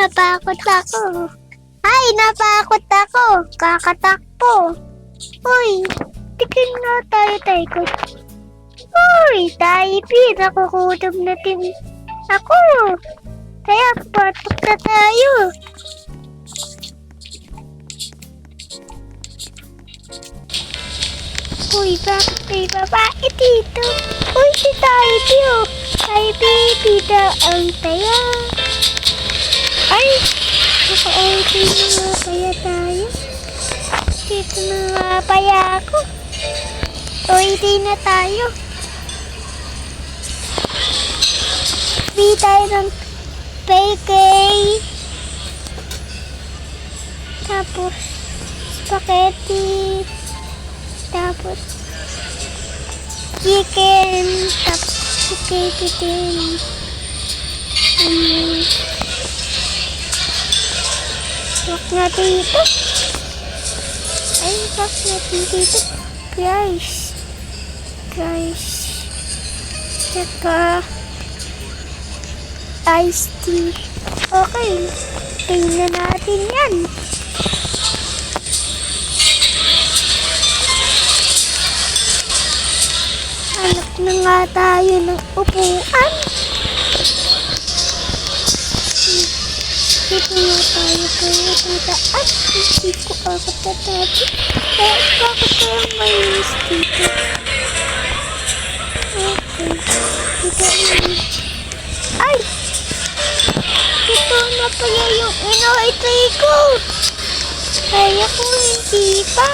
napakot ako. Ay, napakot ako. Kakatakbo. Uy, tikin nga tayo, Taiko. Uy, Taipi, nakukutom na din ako. Kaya patok na tayo. Uy, bakit may babae dito? Uy, si Taipi, oh. Taipi, pita ang taya. Ay, naka-okay na nga kaya tayo. Dito na nga kaya ako. Uy, di na tayo. Di tayo ng peke. Tapos, spaghetti. Tapos, chicken. Tapos, spaghetti din. Wag natin ito. Ay, wag natin dito. Guys. Tsaka, iced tea. Okay. Tingnan natin yan. Hanap na nga tayo ng upuan. Dito nga tayo kaya tataas. Hindi ko agad tatabi. Kaya bakit kaya mayroon dito? Okay. Dito naman. Ay! Ito na pala yung inoitay ko. Kaya ko hindi pa.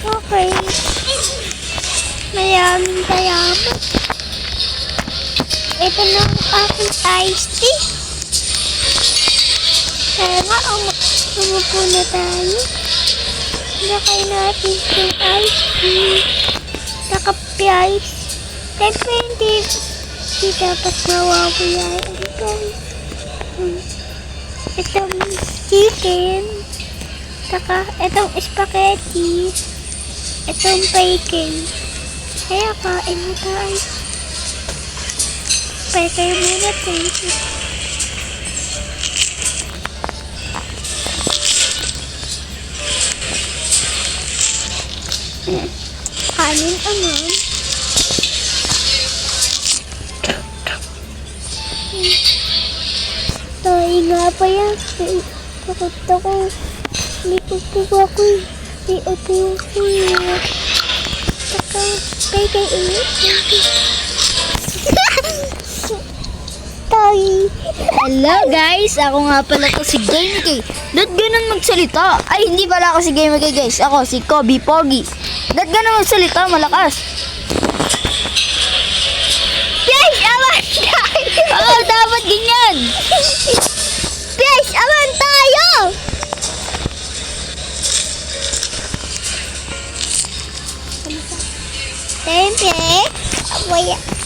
Okay. Mayaman. Ito na ang aking iced tea. Kaya nga, umupo na tayo. Nakay natin yung iced tea. Naka-pies. Siyempre, hindi dapat mawawala. Itong chicken. Saka, itong spaghetti. Itong bacon. Kaya kain na tayo. Pwede muna tayo. Kanin naman. Tayo nga pa yan. Takot ako. Hindi ko po ako. Hindi ako ako. Saka, pwede Hello guys, ako nga pala to si Game K. Ba't ganun magsalita? Ay, hindi pala ako si Game K guys. Ako si Kobe Pogi. Ba't ganun magsalita? Malakas. Guys, awan tayo! Oo, dapat ganyan. Guys, awan tayo! Siyempre,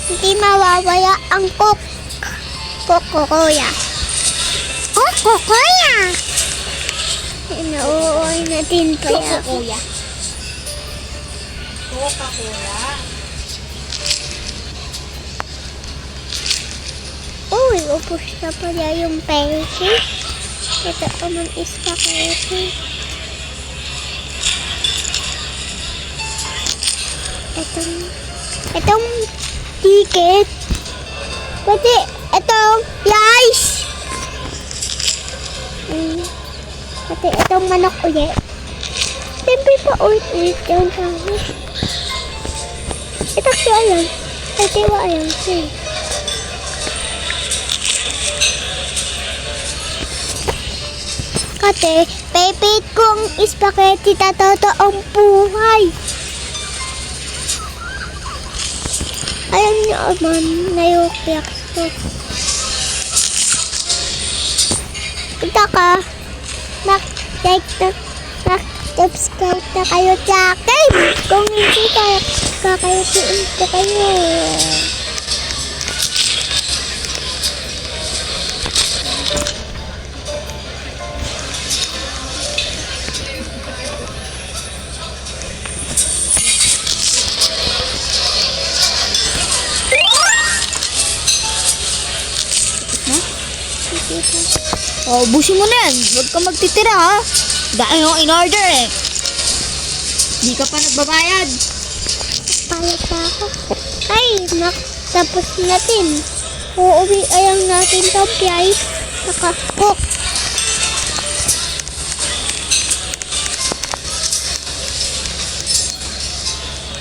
hindi mawawala ang Coca-Cola. Coca-Cola! Inuuoy natin pa yan. Coca-Cola. Uy, upos na pala yung Pepsi. Ito naman is spaghetti. Itong ticket. Pati itong rice. Pati itong manok ulit. Siyempre pa ulit yung tayo. Ito siya yan. Ito yan siya. Kasi, pepit kong spaghetti na totoong buhay. Alam niyo naman, nayukiyak ko. Ito ka, like na subscribe na kayo sa akin. Kung hindi kayo, kakayutiin ko kayo. O, ubusin mo na yan. Huwag ka magtitira ha. Dahil yung in-order eh. Di ka pa nagbabayad. Payat na ako. Ay, tapos natin. Uuwi ayang natin to, guys. Naka-cook.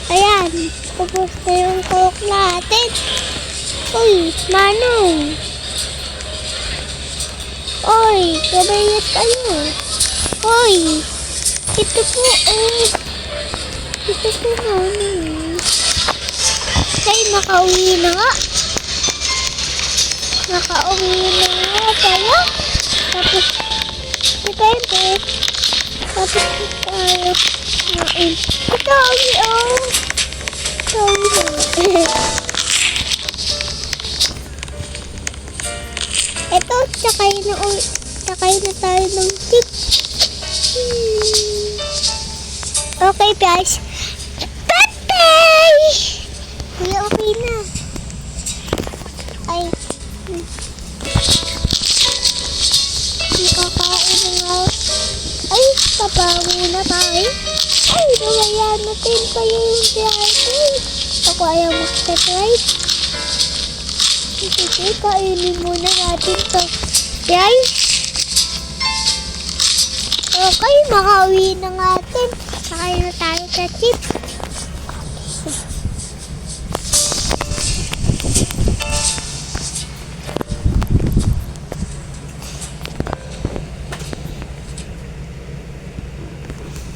Ayan, ubos na yung cook natin. Uy, Manong. Uy, kabayat kayo. Uy, ito po, ito po, Manong. Ay, nakauwi na nga. Nakauwi na nga pala. Tapos, ito. Tapos, tayo. Ngayon. Ito, ito, sakay na tayo ng jeep. Okay, guys. Bye-bye! Kuya, okay na. Ay. Kakain na nga. Ay, pabango na tayo. Ay, nawayan natin pa yung biyahe. Ako ayaw mag-ride. Sige, kainin muna natin to. Guys. Okay, makauwi na natin. Sakay na tayo sa jeep.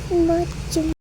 Much